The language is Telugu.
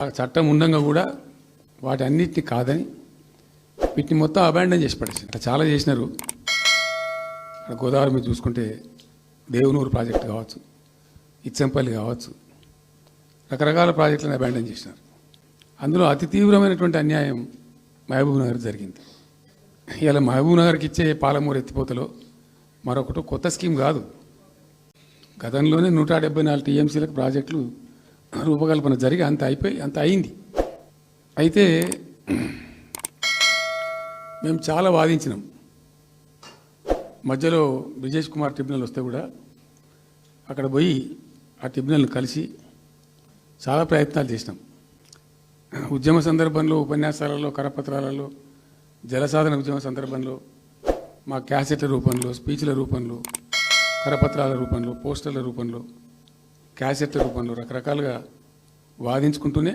ఆ చట్టం ఉండంగా కూడా వాటి అన్నిటిని కాదని వీటిని మొత్తం అబాండన్ చేసి పడేసి అట్లా చాలా చేసినారు. అక్కడ గోదావరి మీద చూసుకుంటే దేవునూరు ప్రాజెక్టు కావచ్చు, ఇచ్చంపల్లి కావచ్చు, రకరకాల ప్రాజెక్టులను అబాండన్ చేసినారు. అందులో అతి తీవ్రమైనటువంటి అన్యాయం మహబూబ్ నగర్ జరిగింది. ఇలా మహబూబ్ నగర్కి ఇచ్చే పాలమూరు ఎత్తిపోతలో మరొకటి కొత్త స్కీమ్ కాదు. గతంలోనే 174 టీఎంసీలకు ప్రాజెక్టులు రూపకల్పన జరిగి అంత అయింది. అయితే మేము చాలా వాదించినాం. మధ్యలో బ్రిజేష్ కుమార్ ట్రిబ్యునల్ వస్తే కూడా అక్కడ పోయి ఆ ట్రిబ్యునల్ని కలిసి చాలా ప్రయత్నాలు చేసినాం. ఉద్యమ సందర్భంలో, ఉపన్యాసాలలో, కరపత్రాలలో, జలసాధన ఉద్యమ సందర్భంలో మా క్యాసెట్ల రూపంలో, స్పీచ్ల రూపంలో, కరపత్రాల రూపంలో, పోస్టర్ల రూపంలో, క్యాసెట్ల రూపంలో రకరకాలుగా వాదించుకుంటూనే